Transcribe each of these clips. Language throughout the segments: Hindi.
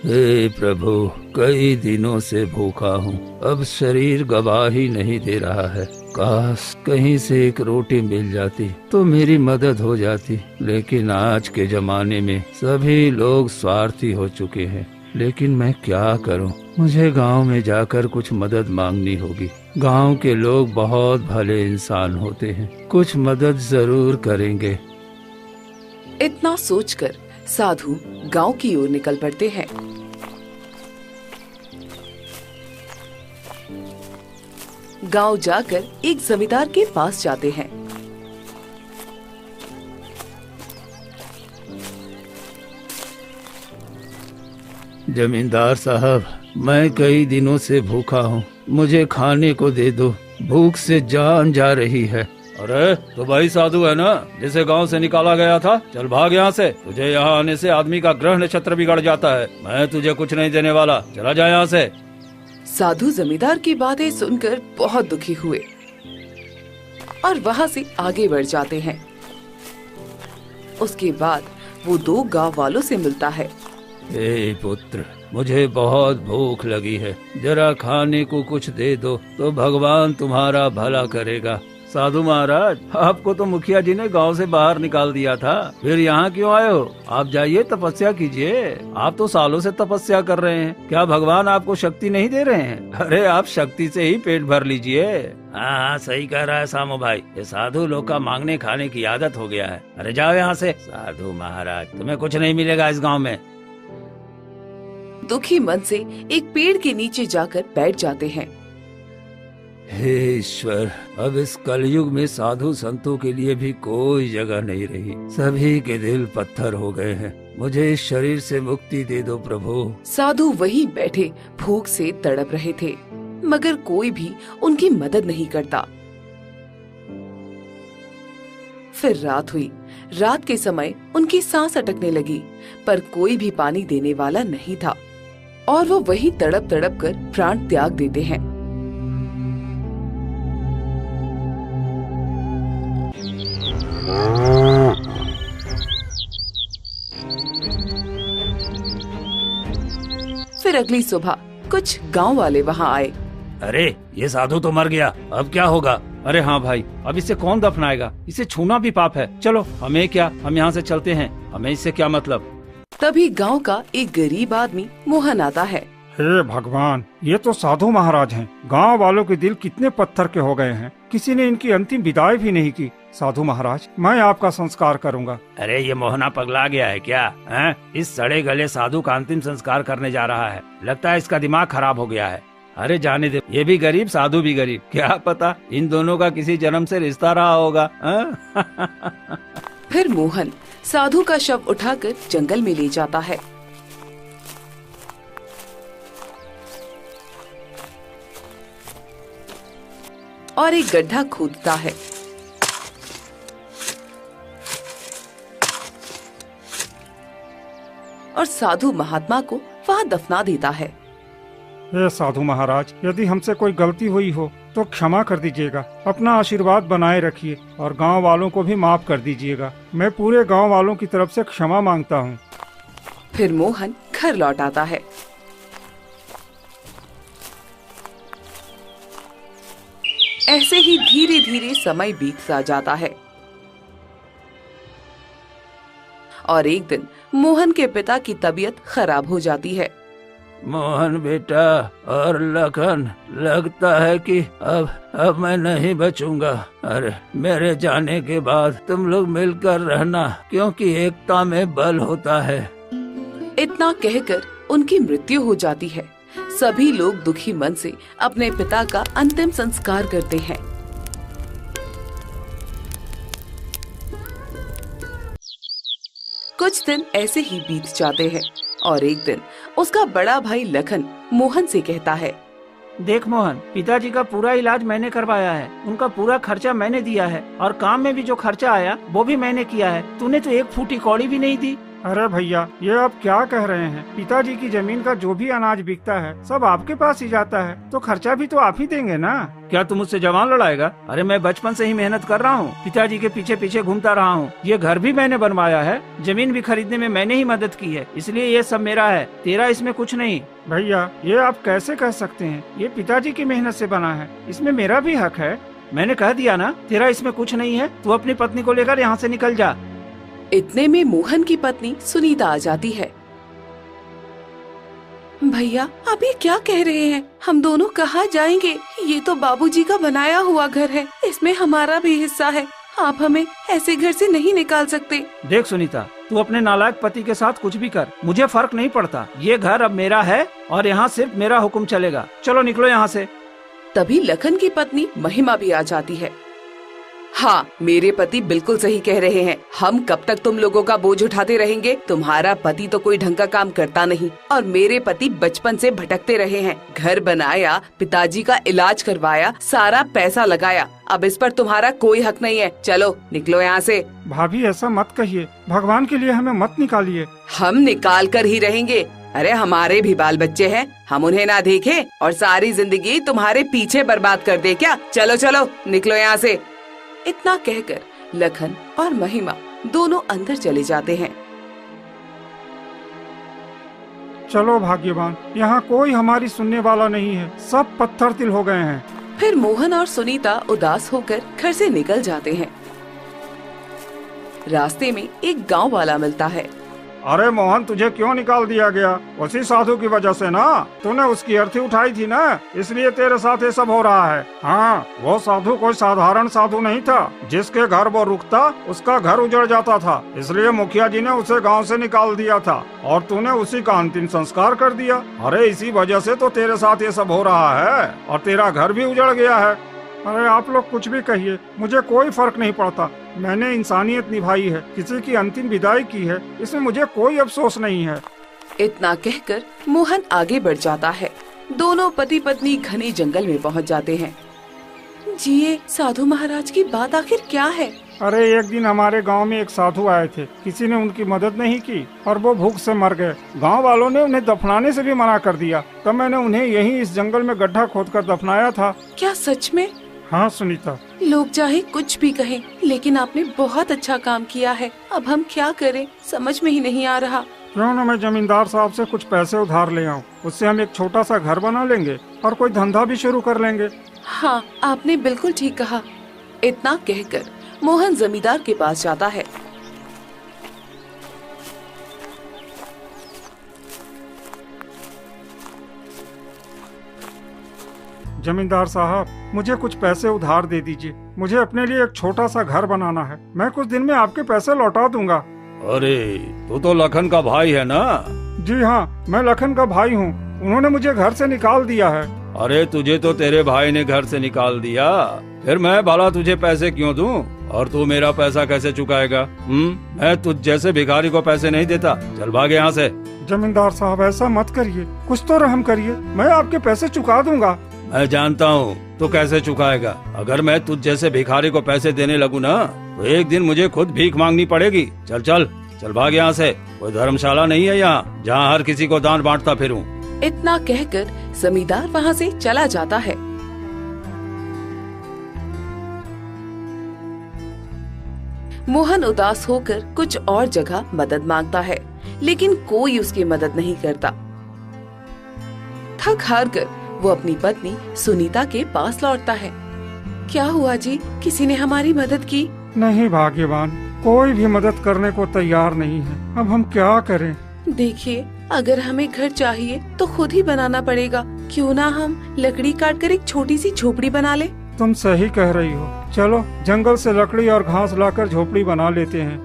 हे प्रभु, कई दिनों से भूखा हूँ, अब शरीर गवाही नहीं दे रहा है। काश कहीं से एक रोटी मिल जाती तो मेरी मदद हो जाती, लेकिन आज के जमाने में सभी लोग स्वार्थी हो चुके हैं। लेकिन मैं क्या करूं? मुझे गांव में जाकर कुछ मदद मांगनी होगी। गांव के लोग बहुत भले इंसान होते हैं, कुछ मदद जरूर करेंगे। इतना सोचकर साधु गांव की ओर निकल पड़ते हैं। गांव जाकर एक जमींदार के पास जाते हैं। जमींदार साहब, मैं कई दिनों से भूखा हूँ, मुझे खाने को दे दो, भूख से जान जा रही है। अरे तो भाई साधु है ना, जिसे गांव से निकाला गया था? चल भाग यहाँ से, तुझे यहाँ आने से आदमी का ग्रह नक्षत्र बिगड़ जाता है। मैं तुझे कुछ नहीं देने वाला, चला जा यहाँ से। साधु जमींदार की बातें सुनकर बहुत दुखी हुए और वहाँ से आगे बढ़ जाते हैं। उसके बाद वो दो गांव वालों से मिलता है। हे पुत्र, मुझे बहुत भूख लगी है, जरा खाने को कुछ दे दो तो भगवान तुम्हारा भला करेगा। साधु महाराज, आपको तो मुखिया जी ने गांव से बाहर निकाल दिया था, फिर यहाँ क्यों आए हो? आप जाइए तपस्या कीजिए, आप तो सालों से तपस्या कर रहे हैं, क्या भगवान आपको शक्ति नहीं दे रहे हैं? अरे आप शक्ति से ही पेट भर लीजिए। हाँ, सही कह रहा है सामू भाई, ये साधु लोग का मांगने खाने की आदत हो गया है। अरे जाओ यहाँ से। साधु महाराज, तुम्हें कुछ नहीं मिलेगा इस गाँव में। दुखी मन से एक पेड़ के नीचे जाकर बैठ जाते हैं। हे ईश्वर, अब इस कलयुग में साधु संतों के लिए भी कोई जगह नहीं रही, सभी के दिल पत्थर हो गए हैं। मुझे इस शरीर से मुक्ति दे दो प्रभु। साधु वहीं बैठे भूख से तड़प रहे थे, मगर कोई भी उनकी मदद नहीं करता। फिर रात हुई। रात के समय उनकी सांस अटकने लगी, पर कोई भी पानी देने वाला नहीं था और वो वहीं तड़प तड़प कर प्राण त्याग देते हैं। फिर अगली सुबह कुछ गांव वाले वहां आए। अरे ये साधु तो मर गया, अब क्या होगा? अरे हाँ भाई, अब इसे कौन दफनाएगा? इसे छूना भी पाप है। चलो, हमें क्या, हम यहाँ से चलते हैं, हमें इससे क्या मतलब। तभी गांव का एक गरीब आदमी मोहन आता है। हे भगवान, ये तो साधु महाराज हैं। गांव वालों के दिल कितने पत्थर के हो गए हैं, किसी ने इनकी अंतिम विदाई भी नहीं की। साधु महाराज, मैं आपका संस्कार करूंगा। अरे ये मोहना पगला गया है क्या? हैं? इस सड़े गले साधु का अंतिम संस्कार करने जा रहा है, लगता है इसका दिमाग खराब हो गया है। अरे जाने दे, ये भी गरीब साधु भी गरीब, क्या पता इन दोनों का किसी जन्म से रिश्ता रहा होगा। फिर मोहन साधु का शव उठाकर जंगल में ले जाता है। और एक गड्ढा खोदता है। और साधु महात्मा को वहां दफना देता है। हे साधु महाराज, यदि हमसे कोई गलती हुई हो तो क्षमा कर दीजिएगा, अपना आशीर्वाद बनाए रखिए और गांव वालों को भी माफ कर दीजिएगा। मैं पूरे गांव वालों की तरफ से क्षमा मांगता हूँ। फिर मोहन घर लौट आता है। ऐसे ही धीरे धीरे समय बीतता जाता है और एक दिन मोहन के पिता की तबीयत खराब हो जाती है। मोहन बेटा और लखन, लगता है कि अब मैं नहीं बचूंगा। अरे मेरे जाने के बाद तुम लोग मिलकर रहना, क्योंकि एकता में बल होता है। इतना कहकर उनकी मृत्यु हो जाती है। सभी लोग दुखी मन से अपने पिता का अंतिम संस्कार करते हैं। कुछ दिन ऐसे ही बीत जाते हैं और एक दिन उसका बड़ा भाई लखन मोहन से कहता है, देख मोहन, पिताजी का पूरा इलाज मैंने करवाया है, उनका पूरा खर्चा मैंने दिया है और काम में भी जो खर्चा आया वो भी मैंने किया है। तूने तो एक फूटी कौड़ी भी नहीं दी। अरे भैया, ये आप क्या कह रहे हैं? पिताजी की जमीन का जो भी अनाज बिकता है सब आपके पास ही जाता है, तो खर्चा भी तो आप ही देंगे ना? क्या तुम मुझसे जवान लड़ाएगा? अरे मैं बचपन से ही मेहनत कर रहा हूँ, पिताजी के पीछे पीछे घूमता रहा हूँ। ये घर भी मैंने बनवाया है, जमीन भी खरीदने में मैंने ही मदद की है, इसलिए ये सब मेरा है, तेरा इसमें कुछ नहीं। भैया, ये आप कैसे कह सकते हैं? ये पिताजी की मेहनत से बना है, इसमें मेरा भी हक है। मैंने कह दिया ना, तेरा इसमें कुछ नहीं है। तू अपनी पत्नी को लेकर यहाँ से निकल जा। इतने में मोहन की पत्नी सुनीता आ जाती है। भैया, आप ये क्या कह रहे हैं? हम दोनों कहाँ जाएंगे? ये तो बाबूजी का बनाया हुआ घर है, इसमें हमारा भी हिस्सा है। आप हमें ऐसे घर से नहीं निकाल सकते। देख सुनीता, तू अपने नालायक पति के साथ कुछ भी कर, मुझे फर्क नहीं पड़ता। ये घर अब मेरा है और यहाँ सिर्फ मेरा हुक्म चलेगा। चलो निकलो यहाँ से। तभी लखन की पत्नी महिमा भी आ जाती है। हाँ, मेरे पति बिल्कुल सही कह रहे हैं। हम कब तक तुम लोगों का बोझ उठाते रहेंगे? तुम्हारा पति तो कोई ढंग का काम करता नहीं और मेरे पति बचपन से भटकते रहे हैं। घर बनाया, पिताजी का इलाज करवाया, सारा पैसा लगाया। अब इस पर तुम्हारा कोई हक नहीं है। चलो निकलो यहाँ से। भाभी, ऐसा मत कहिए, भगवान के लिए हमें मत निकालिए। हम निकाल कर ही रहेंगे। अरे हमारे भी बाल बच्चे हैं, हम उन्हें ना देखें और सारी जिंदगी तुम्हारे पीछे बर्बाद कर दे क्या? चलो चलो निकलो यहाँ से। इतना कहकर लखन और महिमा दोनों अंदर चले जाते हैं। चलो भाग्यवान, यहाँ कोई हमारी सुनने वाला नहीं है, सब पत्थर तिल हो गए हैं। फिर मोहन और सुनीता उदास होकर घर से निकल जाते हैं। रास्ते में एक गांव वाला मिलता है। अरे मोहन, तुझे क्यों निकाल दिया गया? उसी साधु की वजह से ना, तूने उसकी अर्थी उठाई थी ना, इसलिए तेरे साथ ये सब हो रहा है। हाँ, वो साधु कोई साधारण साधु नहीं था। जिसके घर वो रुकता उसका घर उजड़ जाता था, इसलिए मुखिया जी ने उसे गांव से निकाल दिया था और तूने उसी का अंतिम संस्कार कर दिया। अरे इसी वजह से तो तेरे साथ ये सब हो रहा है और तेरा घर भी उजड़ गया है। अरे आप लोग कुछ भी कहिए, मुझे कोई फर्क नहीं पड़ता। मैंने इंसानियत निभाई है, किसी की अंतिम विदाई की है, इसमें मुझे कोई अफसोस नहीं है। इतना कहकर मोहन आगे बढ़ जाता है। दोनों पति पत्नी घने जंगल में पहुंच जाते हैं। जी, ये साधु महाराज की बात आखिर क्या है? अरे एक दिन हमारे गांव में एक साधु आए थे, किसी ने उनकी मदद नहीं की और वो भूख से मर गए। गांव वालों ने उन्हें दफनाने से भी मना कर दिया, तब मैंने उन्हें यहीं इस जंगल में गड्ढा खोदकर दफनाया था। क्या सच में? हाँ सुनीता। लोग चाहे कुछ भी कहें, लेकिन आपने बहुत अच्छा काम किया है। अब हम क्या करें, समझ में ही नहीं आ रहा। क्यों न मैं जमींदार साहब से कुछ पैसे उधार ले आऊं, उससे हम एक छोटा सा घर बना लेंगे और कोई धंधा भी शुरू कर लेंगे। हाँ, आपने बिल्कुल ठीक कहा। इतना कहकर मोहन जमींदार के पास जाता है। जमींदार साहब, मुझे कुछ पैसे उधार दे दीजिए। मुझे अपने लिए एक छोटा सा घर बनाना है। मैं कुछ दिन में आपके पैसे लौटा दूंगा। अरे तू तो लखन का भाई है ना? जी हाँ, मैं लखन का भाई हूँ। उन्होंने मुझे घर से निकाल दिया है। अरे तुझे तो तेरे भाई ने घर से निकाल दिया, फिर मैं भला तुझे पैसे क्यों दूं? और तू मेरा पैसा कैसे चुकाएगा? मैं तुझ जैसे भिखारी को पैसे नहीं देता। चल भाग यहाँ से। जमींदार साहब, ऐसा मत करिए, कुछ तो रहम करिए, मैं आपके पैसे चुका दूंगा। मैं जानता हूँ तो कैसे चुकाएगा। अगर मैं तुझ जैसे भिखारी को पैसे देने लगूँ ना, तो एक दिन मुझे खुद भीख मांगनी पड़ेगी। चल चल चल भाग यहाँ से। कोई धर्मशाला नहीं है यहाँ जहाँ हर किसी को दान बांटता फिरूं। इतना कहकर जमींदार वहाँ से चला जाता है। मोहन उदास होकर कुछ और जगह मदद मांगता है, लेकिन कोई उसकी मदद नहीं करता। थक हार कर वो अपनी पत्नी सुनीता के पास लौटता है। क्या हुआ जी, किसी ने हमारी मदद की? नहीं भाग्यवान, कोई भी मदद करने को तैयार नहीं है। अब हम क्या करें? देखिए, अगर हमें घर चाहिए तो खुद ही बनाना पड़ेगा। क्यों ना हम लकड़ी काट कर एक छोटी सी झोपड़ी बना ले। तुम सही कह रही हो। चलो जंगल से लकड़ी और घास लाकर झोपड़ी बना लेते हैं।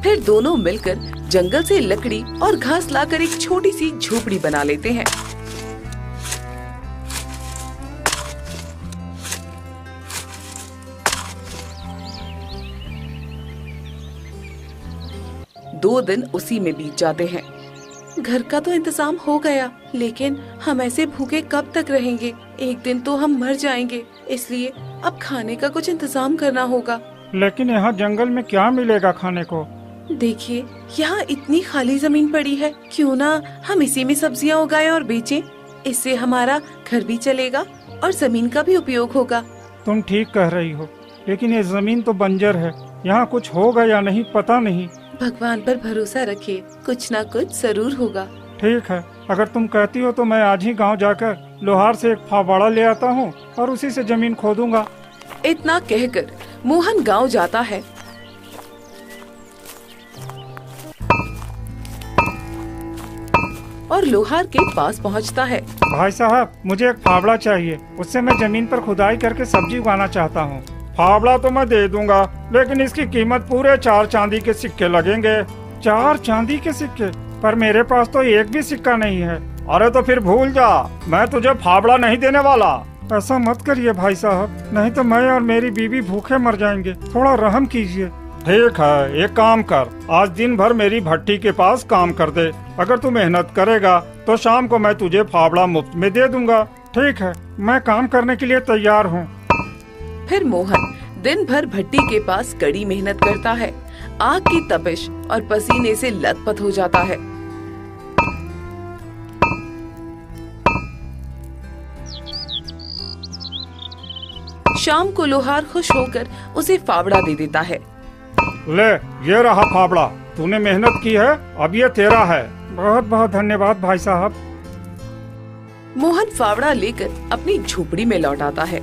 फिर दोनों मिलकर जंगल से लकड़ी और घास लाकर एक छोटी सी झोपड़ी बना लेते हैं। दो दिन उसी में बीत जाते हैं। घर का तो इंतजाम हो गया, लेकिन हम ऐसे भूखे कब तक रहेंगे? एक दिन तो हम मर जाएंगे, इसलिए अब खाने का कुछ इंतजाम करना होगा। लेकिन यहाँ जंगल में क्या मिलेगा खाने को? देखिए, यहाँ इतनी खाली जमीन पड़ी है, क्यों ना हम इसी में सब्जियाँ उगाएं और बेचें। इससे हमारा घर भी चलेगा और जमीन का भी उपयोग होगा। तुम ठीक कह रही हो, लेकिन ये जमीन तो बंजर है, यहाँ कुछ होगा या नहीं पता नहीं। भगवान पर भरोसा रखिए, कुछ ना कुछ जरूर होगा। ठीक है, अगर तुम कहती हो तो मैं आज ही गांव जाकर लोहार से एक फावड़ा ले आता हूँ और उसी से जमीन खोदूंगा। इतना कहकर मोहन गांव जाता है। और लोहार के पास पहुंचता है। भाई साहब, मुझे एक फावड़ा चाहिए, उससे मैं जमीन पर खुदाई करके सब्जी उगाना चाहता हूँ। फावड़ा तो मैं दे दूंगा, लेकिन इसकी कीमत पूरे 4 चांदी के सिक्के लगेंगे। 4 चांदी के सिक्के? पर मेरे पास तो एक भी सिक्का नहीं है। अरे तो फिर भूल जा, मैं तुझे फावड़ा नहीं देने वाला। ऐसा मत करिए भाई साहब, नहीं तो मैं और मेरी बीवी भूखे मर जाएंगे। थोड़ा रहम कीजिए। ठीक है, एक काम कर, आज दिन भर मेरी भट्टी के पास काम कर दे। अगर तू मेहनत करेगा तो शाम को मैं तुझे फावड़ा मुफ्त में दे दूंगा। ठीक है, मैं काम करने के लिए तैयार हूँ। फिर मोहन दिन भर भट्टी के पास कड़ी मेहनत करता है। आग की तपिश और पसीने से लथपथ हो जाता है। शाम को लोहार खुश होकर उसे फावड़ा दे देता है। ले, ये रहा फावड़ा, तूने मेहनत की है, अब ये तेरा है। बहुत बहुत धन्यवाद भाई साहब। मोहन फावड़ा लेकर अपनी झोपड़ी में लौट आता है।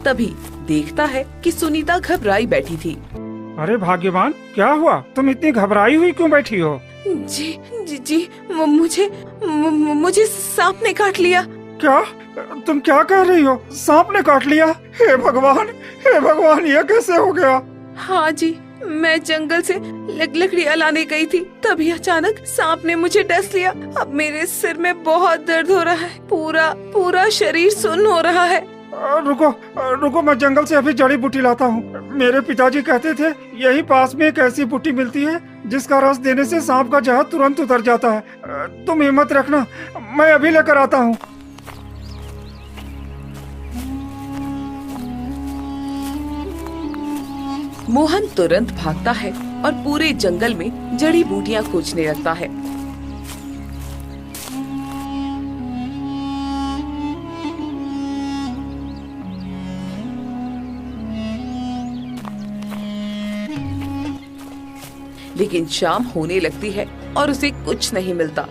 तभी देखता है कि सुनीता घबराई बैठी थी। अरे भाग्यवान, क्या हुआ? तुम इतनी घबराई हुई क्यों बैठी हो? जी जी जी, मुझे सांप ने काट लिया। क्या? तुम क्या कह रही हो? सांप ने काट लिया? हे भगवान, हे भगवान, ये कैसे हो गया? हाँ जी, मैं जंगल से लकड़ियाँ लाने गई थी, तभी अचानक सांप ने मुझे डस लिया। अब मेरे सिर में बहुत दर्द हो रहा है, पूरा शरीर सुन्न हो रहा है। रुको, मैं जंगल से अभी जड़ी बूटी लाता हूँ। मेरे पिताजी कहते थे यही पास में एक ऐसी बूटी मिलती है जिसका रस देने से सांप का जहर तुरंत उतर जाता है। तुम हिम्मत रखना, मैं अभी लेकर आता हूँ। मोहन तुरंत भागता है और पूरे जंगल में जड़ी बूटियाँ खोजने लगता है। लेकिन शाम होने लगती है और उसे कुछ नहीं मिलता।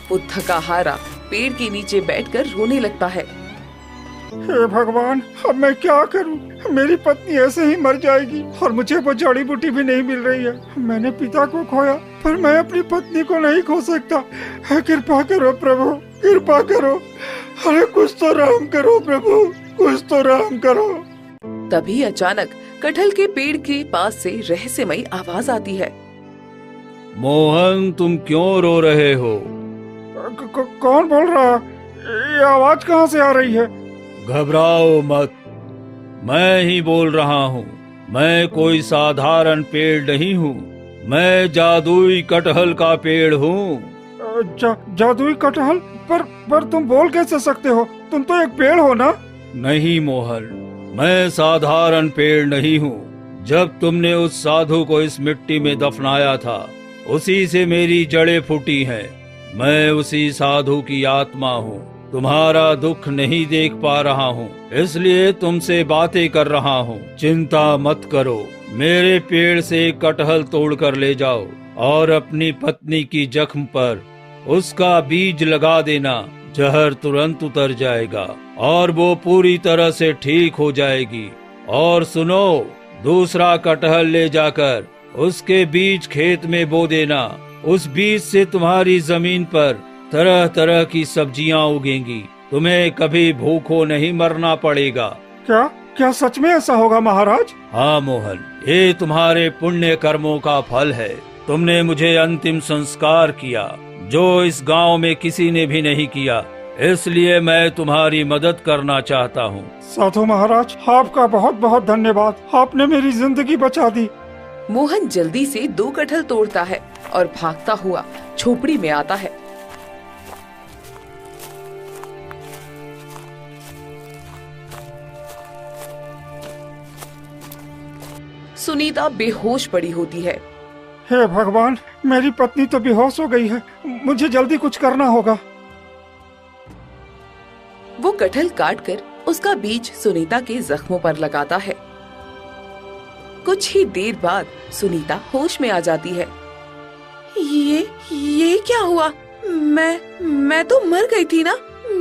वो थका हारा पेड़ के नीचे बैठकर रोने लगता है। हे भगवान, अब मैं क्या करूं? मेरी पत्नी ऐसे ही मर जाएगी और मुझे वो जड़ी बूटी भी नहीं मिल रही है। मैंने पिता को खोया, पर मैं अपनी पत्नी को नहीं खो सकता। कृपा करो प्रभु, कृपा करो। अरे कुछ तो रहम करो प्रभु, कुछ तो रहम करो। तभी अचानक कटहल के पेड़ के पास से रहस्यमयी आवाज आती है। मोहन, तुम क्यों रो रहे हो? कौन बोल रहा? ये आवाज कहाँ से आ रही है? घबराओ मत, मैं ही बोल रहा हूँ। मैं कोई साधारण पेड़ नहीं हूँ, मैं जादुई कटहल का पेड़ हूँ। जादुई कटहल? पर तुम बोल कैसे सकते हो? तुम तो एक पेड़ हो ना? नहीं मोहन, मैं साधारण पेड़ नहीं हूँ। जब तुमने उस साधु को इस मिट्टी में दफनाया था, उसी से मेरी जड़ें फूटी हैं। मैं उसी साधु की आत्मा हूँ। तुम्हारा दुख नहीं देख पा रहा हूँ, इसलिए तुमसे बातें कर रहा हूँ। चिंता मत करो, मेरे पेड़ से कटहल तोड़कर ले जाओ और अपनी पत्नी की जख्म पर उसका बीज लगा देना। जहर तुरंत उतर जाएगा और वो पूरी तरह से ठीक हो जाएगी। और सुनो, दूसरा कटहल ले जाकर उसके बीज खेत में बो देना। उस बीज से तुम्हारी जमीन पर तरह तरह की सब्जियां उगेंगी। तुम्हें कभी भूखों नहीं मरना पड़ेगा। क्या सच में ऐसा होगा महाराज? हाँ मोहन, ये तुम्हारे पुण्य कर्मों का फल है। तुमने मुझे अंतिम संस्कार किया, जो इस गांव में किसी ने भी नहीं किया, इसलिए मैं तुम्हारी मदद करना चाहता हूँ। साधु महाराज, आपका बहुत बहुत धन्यवाद, आपने मेरी जिंदगी बचा दी। मोहन जल्दी से 2 कटहल तोड़ता है और भागता हुआ झोपड़ी में आता है। सुनीता बेहोश पड़ी होती है। हे भगवान, मेरी पत्नी तो बेहोश हो गई है, मुझे जल्दी कुछ करना होगा। वो कटहल काटकर उसका बीज सुनीता के जख्मों पर लगाता है। कुछ ही देर बाद सुनीता होश में आ जाती है। ये क्या हुआ? मैं तो मर गई थी ना?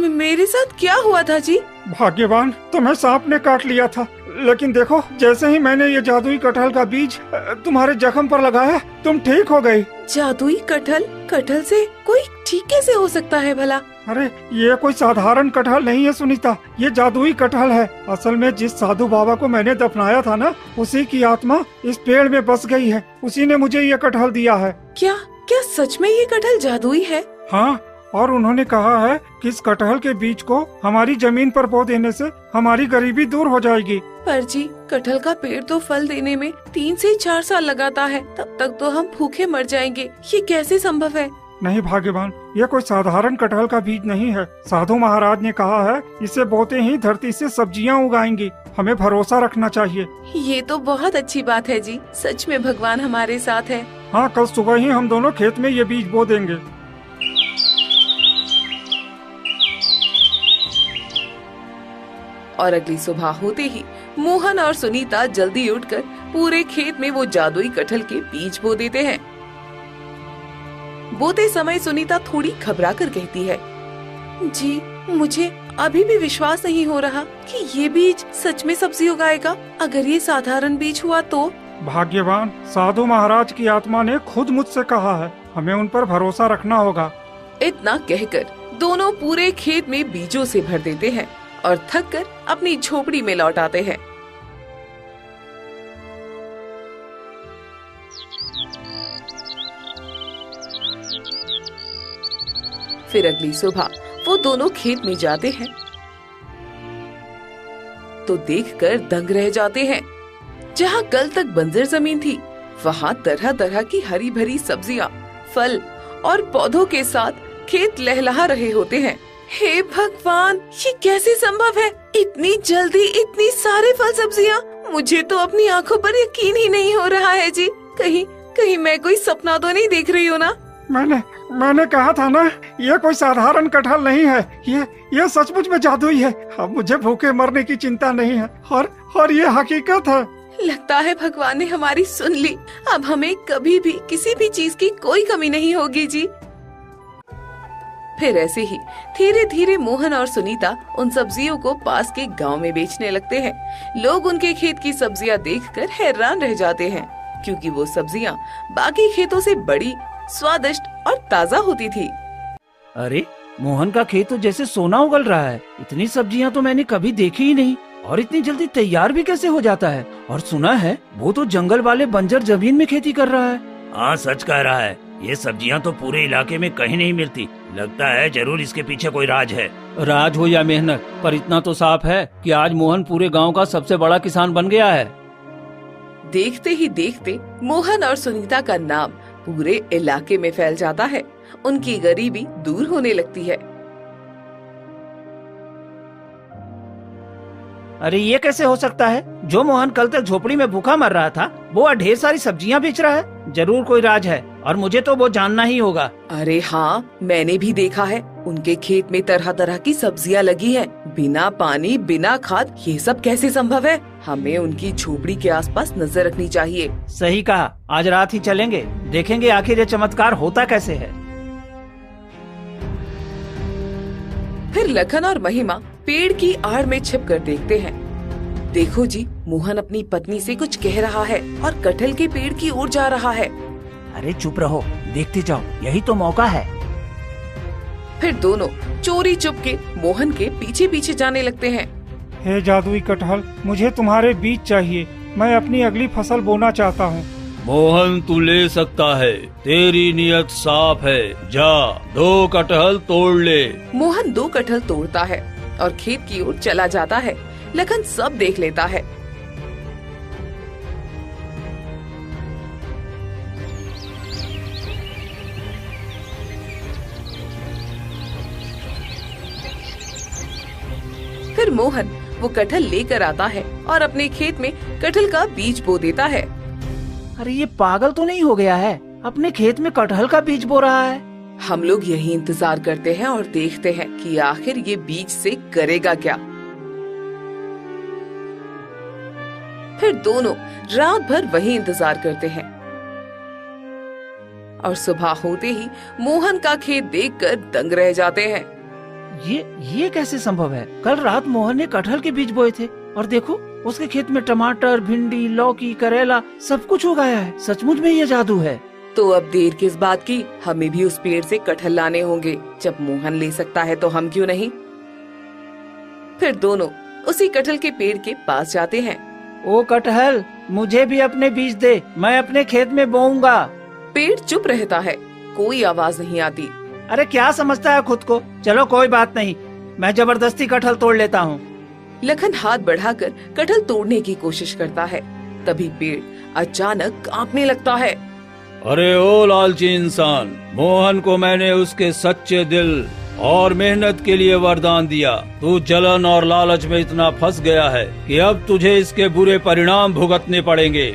मेरे साथ क्या हुआ था जी? भाग्यवान, तुम्हें सांप ने काट लिया था, लेकिन देखो, जैसे ही मैंने ये जादुई कटहल का बीज तुम्हारे जख्म पर लगाया, तुम ठीक हो गई। जादुई कटहल? कटहल से कोई ठीक कैसे हो सकता है भला? अरे ये कोई साधारण कटहल नहीं है सुनीता, ये जादुई कटहल है। असल में जिस साधु बाबा को मैंने दफनाया था ना, उसी की आत्मा इस पेड़ में बस गई है, उसी ने मुझे ये कटहल दिया है। क्या क्या सच में ये कटहल जादुई है? हाँ, और उन्होंने कहा है कि इस कटहल के बीज को हमारी जमीन पर बो देने से हमारी गरीबी दूर हो जाएगी। पर जी, कटहल का पेड़ तो फल देने में 3 से 4 साल लगाता है, तब तक तो हम भूखे मर जाएंगे। ये कैसे संभव है? नहीं भाग्यवान, ये कोई साधारण कटहल का बीज नहीं है। साधु महाराज ने कहा है, इसे बोते ही धरती से सब्जियां उगाएंगी। हमें भरोसा रखना चाहिए। ये तो बहुत अच्छी बात है जी, सच में भगवान हमारे साथ है। हाँ, कल सुबह ही हम दोनों खेत में ये बीज बो देंगे। और अगली सुबह होते ही मोहन और सुनीता जल्दी उठकर पूरे खेत में वो जादुई कटहल के बीज बो देते हैं। बोते समय सुनीता थोड़ी घबरा कर कहती है, जी मुझे अभी भी विश्वास नहीं हो रहा कि ये बीज सच में सब्जी उगाएगा। अगर ये साधारण बीज हुआ तो? भाग्यवान, साधु महाराज की आत्मा ने खुद मुझसे कहा है, हमें उन पर भरोसा रखना होगा। इतना कहकर दोनों पूरे खेत में बीजों से भर देते हैं और थक कर अपनी झोपड़ी में लौट आते हैं। फिर अगली सुबह वो दोनों खेत में जाते हैं तो देखकर दंग रह जाते हैं। जहाँ कल तक बंजर जमीन थी, वहाँ तरह तरह की हरी भरी सब्जियाँ, फल और पौधों के साथ खेत लहलहा रहे होते हैं। हे भगवान, ये कैसे संभव है? इतनी जल्दी इतनी सारे फल सब्जियाँ, मुझे तो अपनी आंखों पर यकीन ही नहीं हो रहा है जी। कहीं मैं कोई सपना तो नहीं देख रही हूँ ना? मैंने कहा था ना, ये कोई साधारण कटहल नहीं है, ये सचमुच में जादुई है। अब मुझे भूखे मरने की चिंता नहीं है, और ये हकीकत है। लगता है भगवान ने हमारी सुन ली। अब हमें कभी भी किसी भी चीज की कोई कमी नहीं होगी जी। फिर ऐसे ही धीरे धीरे मोहन और सुनीता उन सब्जियों को पास के गांव में बेचने लगते हैं। लोग उनके खेत की सब्जियां देखकर हैरान रह जाते हैं, क्योंकि वो सब्जियां बाकी खेतों से बड़ी, स्वादिष्ट और ताजा होती थी। अरे, मोहन का खेत तो जैसे सोना उगल रहा है। इतनी सब्जियां तो मैंने कभी देखी ही नहीं, और इतनी जल्दी तैयार भी कैसे हो जाता है? और सुना है वो तो जंगल वाले बंजर जमीन में खेती कर रहा है। हाँ, सच कह रहा है। ये सब्जियां तो पूरे इलाके में कहीं नहीं मिलती। लगता है जरूर इसके पीछे कोई राज है। राज हो या मेहनत, पर इतना तो साफ है कि आज मोहन पूरे गांव का सबसे बड़ा किसान बन गया है। देखते ही देखते मोहन और सुनीता का नाम पूरे इलाके में फैल जाता है। उनकी गरीबी दूर होने लगती है। अरे, ये कैसे हो सकता है? जो मोहन कल तक झोपड़ी में भूखा मर रहा था, वो आज ढेर सारी सब्जियां बेच रहा है। जरूर कोई राज है, और मुझे तो वो जानना ही होगा। अरे हाँ, मैंने भी देखा है। उनके खेत में तरह तरह की सब्जियां लगी हैं, बिना पानी, बिना खाद। ये सब कैसे संभव है? हमें उनकी झोपड़ी के आसपास नजर रखनी चाहिए। सही कहा, आज रात ही चलेंगे, देखेंगे आखिर ये चमत्कार होता कैसे है। फिर लखन और महिमा पेड़ की आड़ में छिपकर देखते हैं। देखो जी, मोहन अपनी पत्नी से कुछ कह रहा है और कटहल के पेड़ की ओर जा रहा है। अरे चुप रहो, देखते जाओ, यही तो मौका है। फिर दोनों चोरी चुपके मोहन के पीछे पीछे जाने लगते हैं। हे जादुई कटहल, मुझे तुम्हारे बीज चाहिए। मैं अपनी अगली फसल बोना चाहता हूँ। मोहन, तू ले सकता है, तेरी नियत साफ है। जा, 2 कटहल तोड़ ले। मोहन 2 कटहल तोड़ता है और खेत की ओर चला जाता है। लखन सब देख लेता है। मोहन वो कटहल लेकर आता है और अपने खेत में कटहल का बीज बो देता है। अरे ये पागल तो नहीं हो गया है, अपने खेत में कटहल का बीज बो रहा है। हम लोग यही इंतजार करते हैं और देखते हैं कि आखिर ये बीज से करेगा क्या। फिर दोनों रात भर वही इंतजार करते हैं और सुबह होते ही मोहन का खेत देखकर दंग रह जाते हैं। ये कैसे संभव है? कल रात मोहन ने कटहल के बीज बोए थे और देखो उसके खेत में टमाटर, भिंडी, लौकी, करेला सब कुछ उगाया है। सचमुच में ये जादू है। तो अब देर किस बात की, हमें भी उस पेड़ से कटहल लाने होंगे। जब मोहन ले सकता है तो हम क्यों नहीं। फिर दोनों उसी कटहल के पेड़ के पास जाते हैं। ओ कटहल, मुझे भी अपने बीज दे, मैं अपने खेत में बोऊंगा। पेड़ चुप रहता है, कोई आवाज नहीं आती। अरे क्या समझता है खुद को? चलो कोई बात नहीं, मैं जबरदस्ती कटहल तोड़ लेता हूँ। लखन हाथ बढ़ाकर कटहल तोड़ने की कोशिश करता है, तभी पेड़ अचानक कांपने लगता है। अरे ओ लालची इंसान, मोहन को मैंने उसके सच्चे दिल और मेहनत के लिए वरदान दिया। तू जलन और लालच में इतना फंस गया है कि अब तुझे इसके बुरे परिणाम भुगतने पड़ेंगे।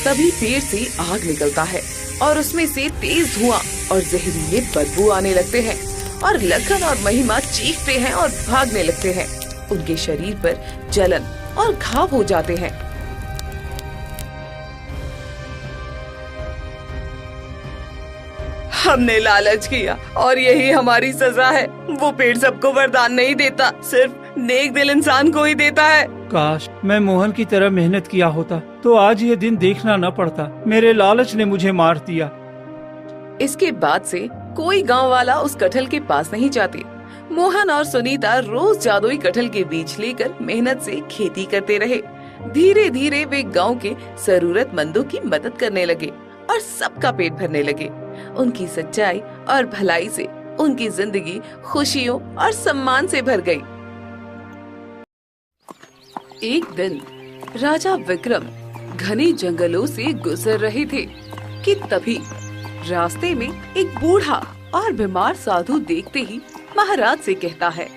तभी पेड़ से आग निकलता है और उसमें से तेज धुआं और जहरीले बदबू आने लगते हैं और लखन और महिमा चीखते हैं और भागने लगते हैं। उनके शरीर पर जलन और घाव हो जाते हैं। हमने लालच किया और यही हमारी सजा है। वो पेड़ सबको वरदान नहीं देता, सिर्फ नेक दिल इंसान को ही देता है। काश मैं मोहन की तरह मेहनत किया होता तो आज ये दिन देखना न पड़ता। मेरे लालच ने मुझे मार दिया। इसके बाद से कोई गांव वाला उस कटहल के पास नहीं जाते। मोहन और सुनीता रोज जादुई कटहल के बीज लेकर मेहनत से खेती करते रहे। धीरे धीरे वे गांव के जरूरतमंदों की मदद करने लगे और सबका पेट भरने लगे। उनकी सच्चाई और भलाई से उनकी जिंदगी खुशियों और सम्मान से भर गई। एक दिन राजा विक्रम घने जंगलों से गुजर रहे थे कि तभी रास्ते में एक बूढ़ा और बीमार साधु देखते ही महाराज से कहता है,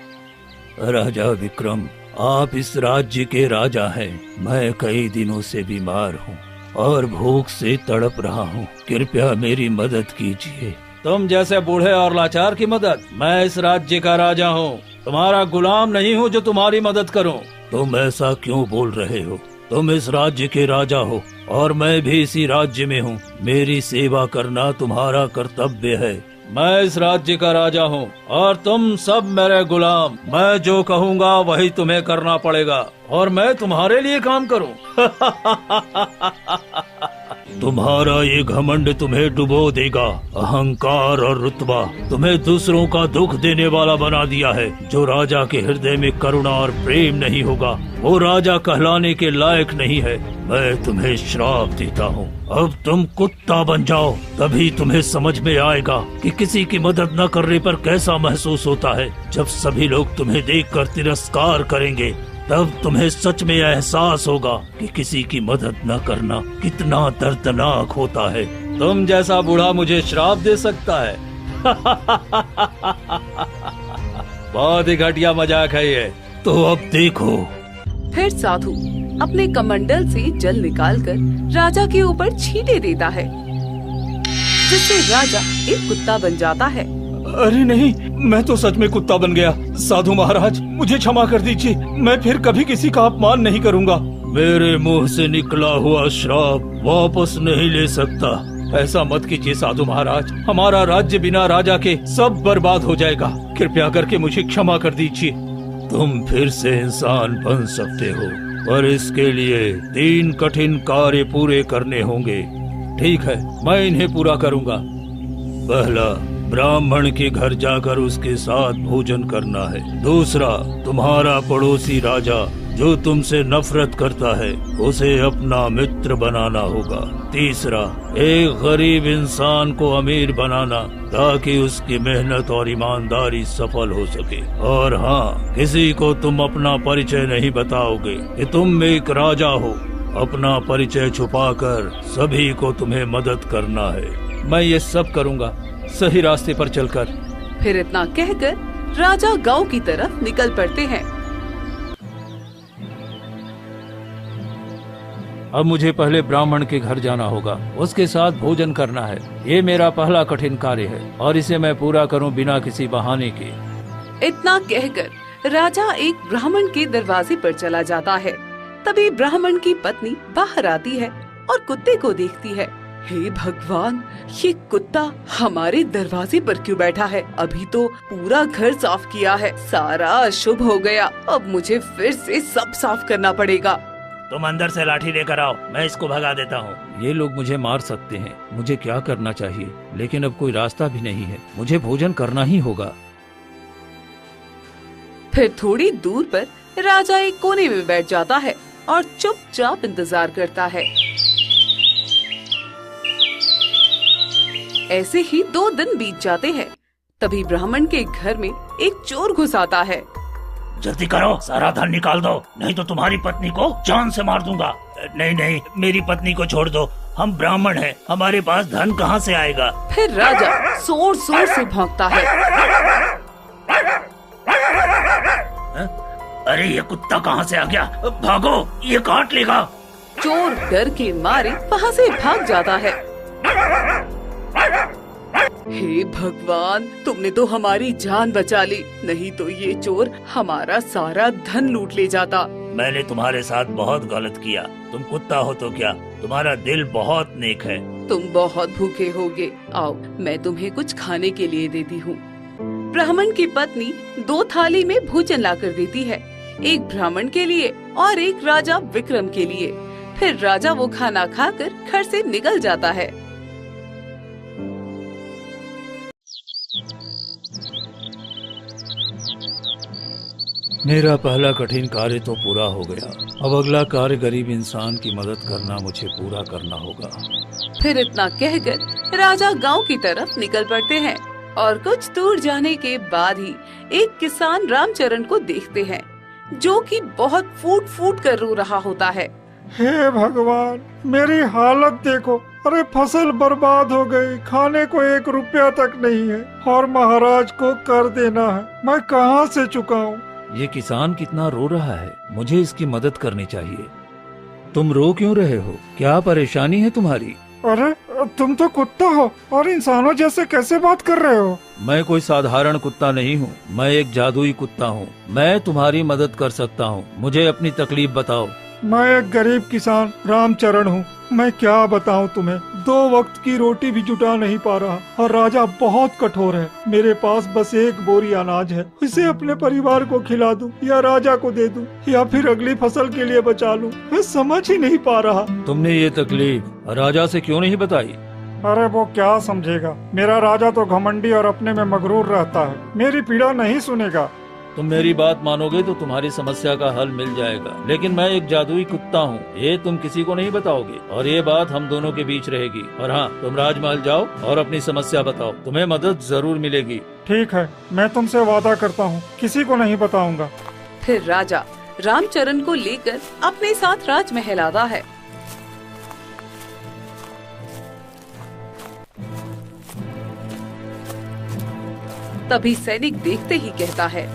राजा विक्रम, आप इस राज्य के राजा हैं। मैं कई दिनों से बीमार हूँ और भूख से तड़प रहा हूँ। कृपया मेरी मदद कीजिए। तुम जैसे बूढ़े और लाचार की मदद? मैं इस राज्य का राजा हूँ, तुम्हारा गुलाम नहीं हूँ जो तुम्हारी मदद करूँ। तुम ऐसा क्यों बोल रहे हो? तुम इस राज्य के राजा हो और मैं भी इसी राज्य में हूँ। मेरी सेवा करना तुम्हारा कर्तव्य है। मैं इस राज्य का राजा हूँ और तुम सब मेरे गुलाम। मैं जो कहूँगा वही तुम्हें करना पड़ेगा और मैं तुम्हारे लिए काम करूँ। तुम्हारा ये घमंड तुम्हें डुबो देगा। अहंकार और रुतबा तुम्हें दूसरों का दुख देने वाला बना दिया है। जो राजा के हृदय में करुणा और प्रेम नहीं होगा वो राजा कहलाने के लायक नहीं है। मैं तुम्हें श्राप देता हूँ, अब तुम कुत्ता बन जाओ, तभी तुम्हें समझ में आएगा कि किसी की मदद न करने पर कैसा महसूस होता है। जब सभी लोग तुम्हें देखकर तिरस्कार करेंगे तब तुम्हें सच में एहसास होगा कि किसी की मदद न करना कितना दर्दनाक होता है। तुम जैसा बूढ़ा मुझे श्राप दे सकता है? बहुत ही घटिया मजाक है ये। तो अब देखो। फिर साधु अपने कमंडल से जल निकालकर राजा के ऊपर छींटे देता है, जिससे राजा एक कुत्ता बन जाता है। अरे नहीं, मैं तो सच में कुत्ता बन गया। साधु महाराज, मुझे क्षमा कर दीजिए। मैं फिर कभी किसी का अपमान नहीं करूँगा। मेरे मुंह से निकला हुआ श्राप वापस नहीं ले सकता। ऐसा मत कीजिए साधु महाराज, हमारा राज्य बिना राजा के सब बर्बाद हो जाएगा। कृपया करके मुझे क्षमा कर दीजिए। तुम फिर से इंसान बन सकते हो, पर इसके लिए 3 कठिन कार्य पूरे करने होंगे। ठीक है, मैं इन्हें पूरा करूँगा। पहला, ब्राह्मण के घर जाकर उसके साथ भोजन करना है। दूसरा, तुम्हारा पड़ोसी राजा जो तुमसे नफरत करता है उसे अपना मित्र बनाना होगा। तीसरा, एक गरीब इंसान को अमीर बनाना ताकि उसकी मेहनत और ईमानदारी सफल हो सके। और हाँ, किसी को तुम अपना परिचय नहीं बताओगे कि तुम एक राजा हो। अपना परिचय छुपाकर सभी को तुम्हें मदद करना है। मैं ये सब करूँगा, सही रास्ते पर चलकर। फिर इतना कहकर राजा गांव की तरफ निकल पड़ते हैं। अब मुझे पहले ब्राह्मण के घर जाना होगा, उसके साथ भोजन करना है। ये मेरा पहला कठिन कार्य है और इसे मैं पूरा करूं बिना किसी बहाने के। इतना कहकर राजा एक ब्राह्मण के दरवाजे पर चला जाता है। तभी ब्राह्मण की पत्नी बाहर आती है और कुत्ते को देखती है। हे भगवान, ये कुत्ता हमारे दरवाजे पर क्यों बैठा है? अभी तो पूरा घर साफ किया है, सारा अशुभ हो गया। अब मुझे फिर से सब साफ करना पड़ेगा। तुम अंदर से लाठी लेकर आओ, मैं इसको भगा देता हूँ। ये लोग मुझे मार सकते हैं, मुझे क्या करना चाहिए? लेकिन अब कोई रास्ता भी नहीं है, मुझे भोजन करना ही होगा। फिर थोड़ी दूर पर राजा एक कोने में बैठ जाता है और चुपचाप इंतजार करता है। ऐसे ही 2 दिन बीत जाते हैं। तभी ब्राह्मण के घर में एक चोर घुस आता है। जल्दी करो, सारा धन निकाल दो, नहीं तो तुम्हारी पत्नी को जान से मार दूंगा। नहीं नहीं, मेरी पत्नी को छोड़ दो, हम ब्राह्मण हैं, हमारे पास धन कहाँ से आएगा? फिर राजा जोर जोर से भौंकता है। अरे ये कुत्ता कहाँ से आ गया? भागो, ये काट लेगा। चोर डर के मारे वहाँ से भाग जाता है। हे भगवान, तुमने तो हमारी जान बचा ली, नहीं तो ये चोर हमारा सारा धन लूट ले जाता। मैंने तुम्हारे साथ बहुत गलत किया। तुम कुत्ता हो तो क्या, तुम्हारा दिल बहुत नेक है। तुम बहुत भूखे होगे, आओ मैं तुम्हें कुछ खाने के लिए देती हूँ। ब्राह्मण की पत्नी 2 थाली में भोजन लाकर देती है, एक ब्राह्मण के लिए और एक राजा विक्रम के लिए। फिर राजा वो खाना खाकर घर से निकल जाता है। मेरा पहला कठिन कार्य तो पूरा हो गया। अब अगला कार्य गरीब इंसान की मदद करना मुझे पूरा करना होगा। फिर इतना कहकर राजा गांव की तरफ निकल पड़ते हैं और कुछ दूर जाने के बाद ही एक किसान रामचरण को देखते हैं, जो कि बहुत फूट फूट कर रो रहा होता है। हे भगवान, मेरी हालत देखो, अरे फसल बर्बाद हो गई, खाने को 1 रुपया तक नहीं है और महाराज को कर देना है, मैं कहाँ से चुकाऊं? ये किसान कितना रो रहा है, मुझे इसकी मदद करनी चाहिए। तुम रो क्यों रहे हो? क्या परेशानी है तुम्हारी? अरे तुम तो कुत्ता हो और इंसानों जैसे कैसे बात कर रहे हो? मैं कोई साधारण कुत्ता नहीं हूँ, मैं एक जादुई कुत्ता हूँ। मैं तुम्हारी मदद कर सकता हूँ, मुझे अपनी तकलीफ बताओ। मैं एक गरीब किसान रामचरण हूँ, मैं क्या बताऊँ तुम्हें, 2 वक्त की रोटी भी जुटा नहीं पा रहा और राजा बहुत कठोर है। मेरे पास बस 1 बोरी अनाज है, इसे अपने परिवार को खिला दूं या राजा को दे दूं या फिर अगली फसल के लिए बचा लूं, मैं समझ ही नहीं पा रहा। तुमने ये तकलीफ राजा से क्यों नहीं बताई? अरे वो क्या समझेगा, मेरा राजा तो घमंडी और अपने में मगरूर रहता है, मेरी पीड़ा नहीं सुनेगा। तुम मेरी बात मानोगे तो तुम्हारी समस्या का हल मिल जाएगा, लेकिन मैं एक जादुई कुत्ता हूँ, ये तुम किसी को नहीं बताओगे और ये बात हम दोनों के बीच रहेगी। और हाँ, तुम राजमहल जाओ और अपनी समस्या बताओ, तुम्हें मदद जरूर मिलेगी। ठीक है, मैं तुमसे वादा करता हूँ, किसी को नहीं बताऊंगा। फिर राजा रामचरण को लेकर अपने साथ राजमहल आता है। तभी सैनिक देखते ही कहता है,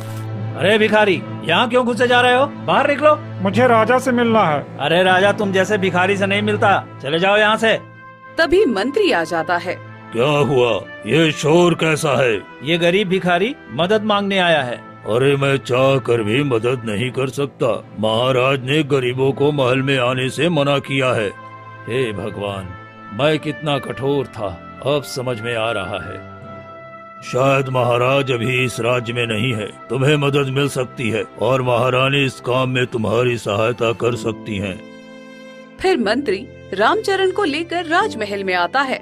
अरे भिखारी, यहाँ क्यों घुसे जा रहे हो? बाहर निकलो। मुझे राजा से मिलना है। अरे राजा तुम जैसे भिखारी से नहीं मिलता, चले जाओ यहाँ से। तभी मंत्री आ जाता है। क्या हुआ? ये शोर कैसा है? ये गरीब भिखारी मदद मांगने आया है। अरे मैं चाह कर भी मदद नहीं कर सकता, महाराज ने गरीबों को महल में आने से मना किया है। हे भगवान, मैं कितना कठोर था, अब समझ में आ रहा है। शायद महाराज अभी इस राज्य में नहीं है, तुम्हें मदद मिल सकती है और महारानी इस काम में तुम्हारी सहायता कर सकती हैं। फिर मंत्री रामचरण को लेकर राजमहल में आता है।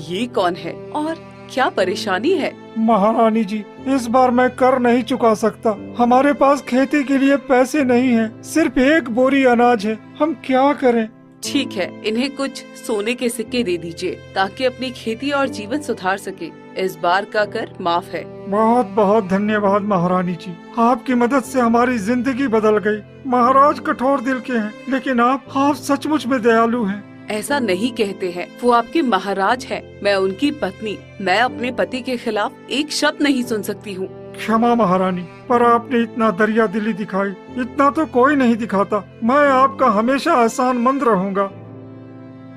ये कौन है और क्या परेशानी है? महारानी जी, इस बार मैं कर नहीं चुका सकता, हमारे पास खेती के लिए पैसे नहीं हैं, सिर्फ 1 बोरी अनाज है, हम क्या करें? ठीक है, इन्हें कुछ सोने के सिक्के दे दीजिए ताकि अपनी खेती और जीवन सुधार सके। इस बार का कर माफ है। बहुत बहुत धन्यवाद महारानी जी, आपकी मदद से हमारी जिंदगी बदल गई। महाराज कठोर दिल के हैं, लेकिन आप सचमुच में दयालु हैं। ऐसा नहीं कहते हैं, वो आपके महाराज हैं, मैं उनकी पत्नी। मैं अपने पति के खिलाफ एक शब्द नहीं सुन सकती हूँ। क्षमा महारानी, पर आपने इतना दरिया दिली दिखाई, इतना तो कोई नहीं दिखाता। मैं आपका हमेशा एहसानमंद रहूंगा।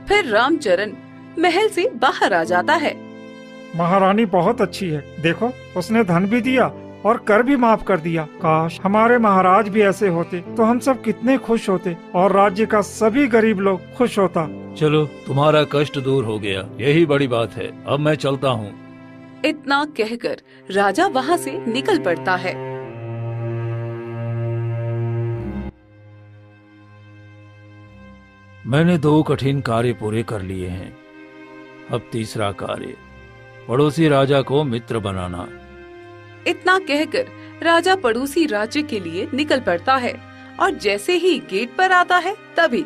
फिर रामचरण महल से बाहर आ जाता है। महारानी बहुत अच्छी है, देखो उसने धन भी दिया और कर भी माफ कर दिया। काश हमारे महाराज भी ऐसे होते तो हम सब कितने खुश होते और राज्य का सभी गरीब लोग खुश होता। चलो, तुम्हारा कष्ट दूर हो गया, यही बड़ी बात है। अब मैं चलता हूँ। इतना कहकर राजा वहाँ से निकल पड़ता है। मैंने 2 कठिन कार्य पूरे कर लिए हैं। अब तीसरा कार्य, पड़ोसी राजा को मित्र बनाना। इतना कहकर राजा पड़ोसी राज्य के लिए निकल पड़ता है और जैसे ही गेट पर आता है तभी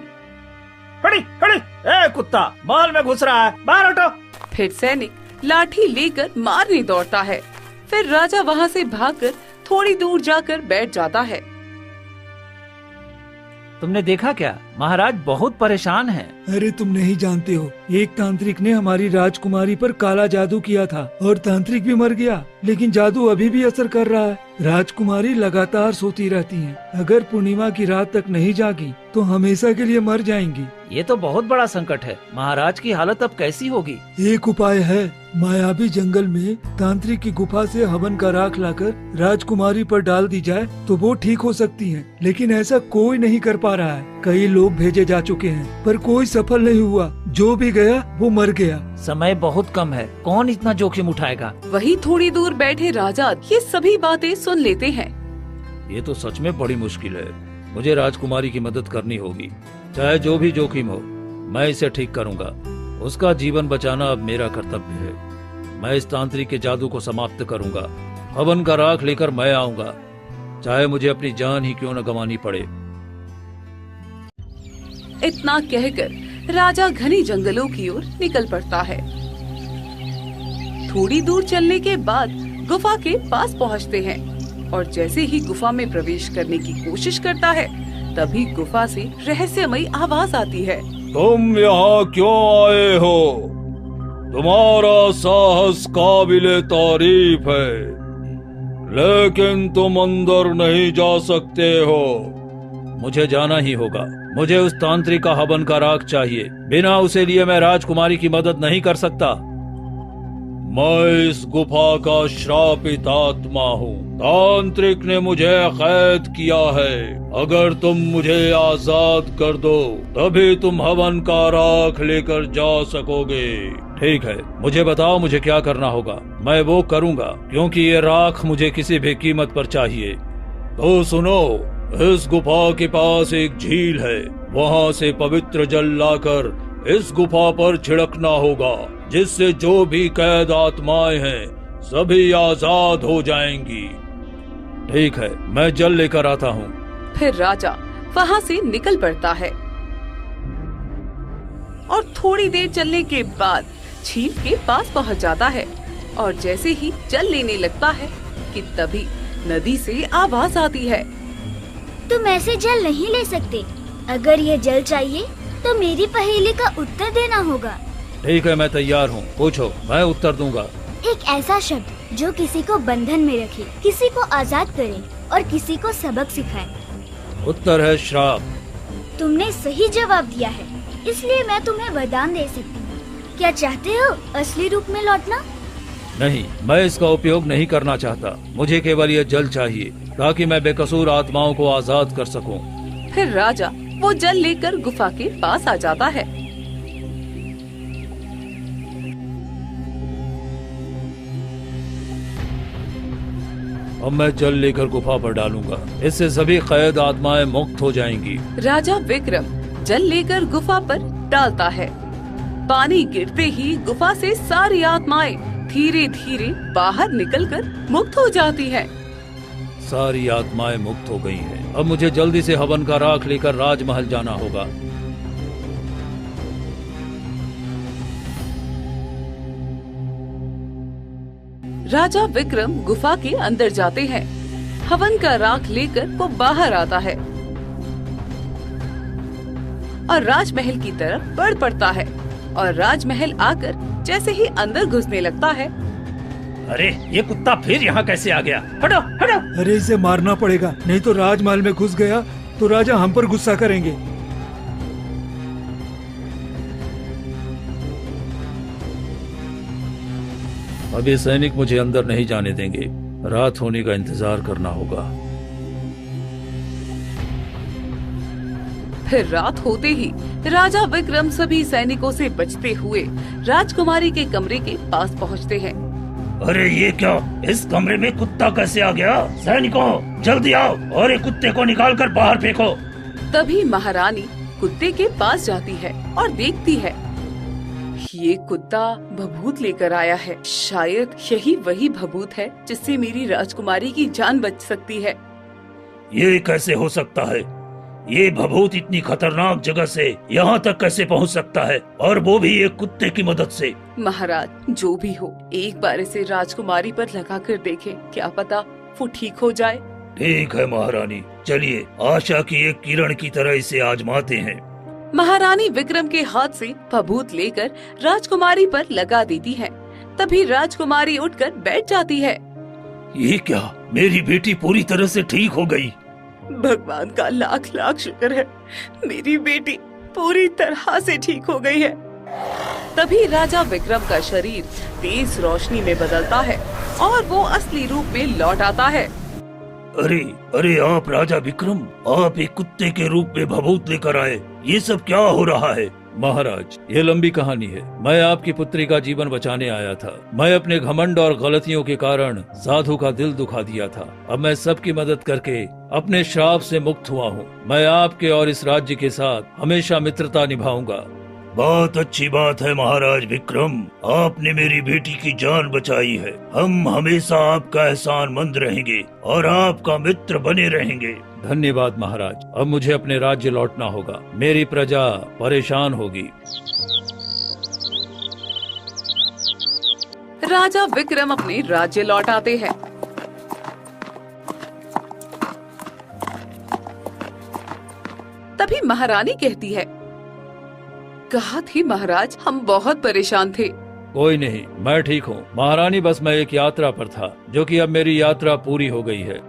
खड़ी खड़ी, ए कुत्ता मॉल में घुस रहा है, बाहर हटो। फिर सैनिक लाठी लेकर मारने दौड़ता है। फिर राजा वहाँ से भागकर थोड़ी दूर जाकर बैठ जाता है। तुमने देखा क्या, महाराज बहुत परेशान हैं। अरे तुम नहीं जानते हो, एक तांत्रिक ने हमारी राजकुमारी पर काला जादू किया था और तांत्रिक भी मर गया, लेकिन जादू अभी भी असर कर रहा है। राजकुमारी लगातार सोती रहती हैं। अगर पूर्णिमा की रात तक नहीं जागी तो हमेशा के लिए मर जाएंगी। ये तो बहुत बड़ा संकट है, महाराज की हालत अब कैसी होगी? एक उपाय है, मायावी जंगल में तांत्रिक की गुफा से हवन का राख लाकर राजकुमारी पर डाल दी जाए तो वो ठीक हो सकती हैं। लेकिन ऐसा कोई नहीं कर पा रहा है। कई लोग भेजे जा चुके हैं पर कोई सफल नहीं हुआ। जो भी गया वो मर गया। समय बहुत कम है, कौन इतना जोखिम उठाएगा? वहीं थोड़ी दूर बैठे राजा ये सभी बातें सुन लेते हैं। ये तो सच में बड़ी मुश्किल है। मुझे राजकुमारी की मदद करनी होगी, चाहे जो भी जोखिम हो। मैं इसे ठीक करूंगा। उसका जीवन बचाना अब मेरा कर्तव्य है। मैं इस तांत्रिक के जादू को समाप्त करूंगा। हवन का राख लेकर मैं आऊंगा, चाहे मुझे अपनी जान ही क्यों न गंवानी पड़े। इतना कहकर राजा घने जंगलों की ओर निकल पड़ता है। थोड़ी दूर चलने के बाद गुफा के पास पहुंचते हैं और जैसे ही गुफा में प्रवेश करने की कोशिश करता है तभी गुफा से रहस्यमयी आवाज आती है। तुम यहाँ क्यों आए हो? तुम्हारा साहस काबिले तारीफ है, लेकिन तुम अंदर नहीं जा सकते हो। मुझे जाना ही होगा। मुझे उस तांत्रिक का हवन का राख चाहिए। बिना उसे लिए मैं राजकुमारी की मदद नहीं कर सकता। मैं इस गुफा का श्रापित आत्मा हूँ। तांत्रिक ने मुझे कैद किया है। अगर तुम मुझे आजाद कर दो तभी तुम हवन का राख लेकर जा सकोगे। ठीक है, मुझे बताओ मुझे क्या करना होगा। मैं वो करूँगा, क्योंकि ये राख मुझे किसी भी कीमत पर चाहिए। तो सुनो, इस गुफा के पास एक झील है। वहाँ से पवित्र जल लाकर इस गुफा पर छिड़कना होगा, जिससे जो भी कैद आत्माएं हैं सभी आजाद हो जाएंगी। ठीक है, मैं जल लेकर आता हूँ। फिर राजा वहाँ से निकल पड़ता है और थोड़ी देर चलने के बाद झील के पास पहुँच जाता है और जैसे ही जल लेने लगता है कि तभी नदी से आवाज आती है। तुम ऐसे जल नहीं ले सकते। अगर ये जल चाहिए तो मेरी पहेली का उत्तर देना होगा। ठीक है, मैं तैयार हूँ। पूछो, मैं उत्तर दूंगा। एक ऐसा शब्द जो किसी को बंधन में रखे, किसी को आजाद करे और किसी को सबक सिखाए। उत्तर है श्राप। तुमने सही जवाब दिया है, इसलिए मैं तुम्हें वरदान दे सकती हूँ। क्या चाहते हो असली रूप में लौटना? नहीं, मैं इसका उपयोग नहीं करना चाहता। मुझे केवल ये जल चाहिए ताकि मैं बेकसूर आत्माओं को आजाद कर सकूं। फिर राजा वो जल लेकर गुफा के पास आ जाता है। अब मैं जल लेकर गुफा पर डालूंगा। इससे सभी कैद आत्माएं मुक्त हो जाएंगी। राजा विक्रम जल लेकर गुफा पर डालता है। पानी गिरते ही गुफा से सारी आत्माएं धीरे धीरे बाहर निकलकर मुक्त हो जाती हैं। सारी आत्माएं मुक्त हो गई हैं। अब मुझे जल्दी से हवन का राख लेकर राजमहल जाना होगा। राजा विक्रम गुफा के अंदर जाते हैं। हवन का राख लेकर वो बाहर आता है और राजमहल की तरफ बढ़ पड़ता है और राजमहल आकर जैसे ही अंदर घुसने लगता है अरे ये कुत्ता फिर यहाँ कैसे आ गया? हटो हटो। अरे इसे मारना पड़ेगा, नहीं तो राजमहल में घुस गया तो राजा हम पर गुस्सा करेंगे। अब ये सैनिक मुझे अंदर नहीं जाने देंगे, रात होने का इंतजार करना होगा। फिर रात होते ही राजा विक्रम सभी सैनिकों से बचते हुए राजकुमारी के कमरे के पास पहुंचते हैं। अरे ये क्या, इस कमरे में कुत्ता कैसे आ गया? सैनिकों जल्दी आओ और ये कुत्ते को निकाल कर बाहर फेंको। तभी महारानी कुत्ते के पास जाती है और देखती है ये कुत्ता भभूत लेकर आया है। शायद यही वही भभूत है जिससे मेरी राजकुमारी की जान बच सकती है। ये कैसे हो सकता है? ये भभूत इतनी खतरनाक जगह से यहाँ तक कैसे पहुँच सकता है, और वो भी एक कुत्ते की मदद से? महाराज जो भी हो, एक बार इसे राजकुमारी पर लगा कर देखें, क्या पता वो ठीक हो जाए। ठीक है महारानी, चलिए आशा की एक किरण की तरह इसे आजमाते हैं। महारानी विक्रम के हाथ से भभूत लेकर राजकुमारी पर लगा देती है। तभी राजकुमारी उठकर बैठ जाती है। ये क्या, मेरी बेटी पूरी तरह से ठीक हो गई। भगवान का लाख लाख शुक्र है, मेरी बेटी पूरी तरह से ठीक हो गई है। तभी राजा विक्रम का शरीर तेज रोशनी में बदलता है और वो असली रूप में लौट आता है। अरे अरे, आप राजा विक्रम, आप एक कुत्ते के रूप में भभूत लेकर आए, ये सब क्या हो रहा है? महाराज ये लंबी कहानी है, मैं आपकी पुत्री का जीवन बचाने आया था। मैं अपने घमंड और गलतियों के कारण साधु का दिल दुखा दिया था। अब मैं सबकी मदद करके अपने श्राप से मुक्त हुआ हूँ। मैं आपके और इस राज्य के साथ हमेशा मित्रता निभाऊंगा। बहुत अच्छी बात है महाराज विक्रम, आपने मेरी बेटी की जान बचाई है। हम हमेशा आपका एहसानमंद रहेंगे और आपका मित्र बने रहेंगे। धन्यवाद महाराज, अब मुझे अपने राज्य लौटना होगा, मेरी प्रजा परेशान होगी। राजा विक्रम अपने राज्य लौट आते हैं। तभी महारानी कहती है, कहा थी महाराज, हम बहुत परेशान थे। कोई नहीं, मैं ठीक हूँ महारानी, बस मैं एक यात्रा पर था, जो कि अब मेरी यात्रा पूरी हो गई है।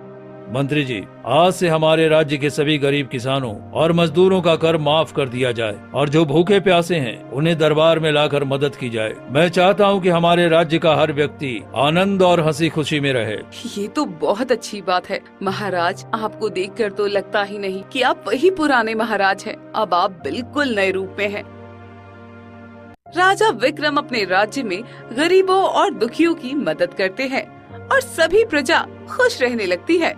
मंत्री जी, आज से हमारे राज्य के सभी गरीब किसानों और मजदूरों का कर माफ कर दिया जाए, और जो भूखे प्यासे हैं उन्हें दरबार में लाकर मदद की जाए। मैं चाहता हूँ कि हमारे राज्य का हर व्यक्ति आनंद और हंसी खुशी में रहे। ये तो बहुत अच्छी बात है महाराज, आपको देखकर तो लगता ही नहीं कि आप वही पुराने महाराज हैं। अब आप बिल्कुल नए रूप में हैं। राजा विक्रम अपने राज्य में गरीबों और दुखियों की मदद करते हैं और सभी प्रजा खुश रहने लगती है।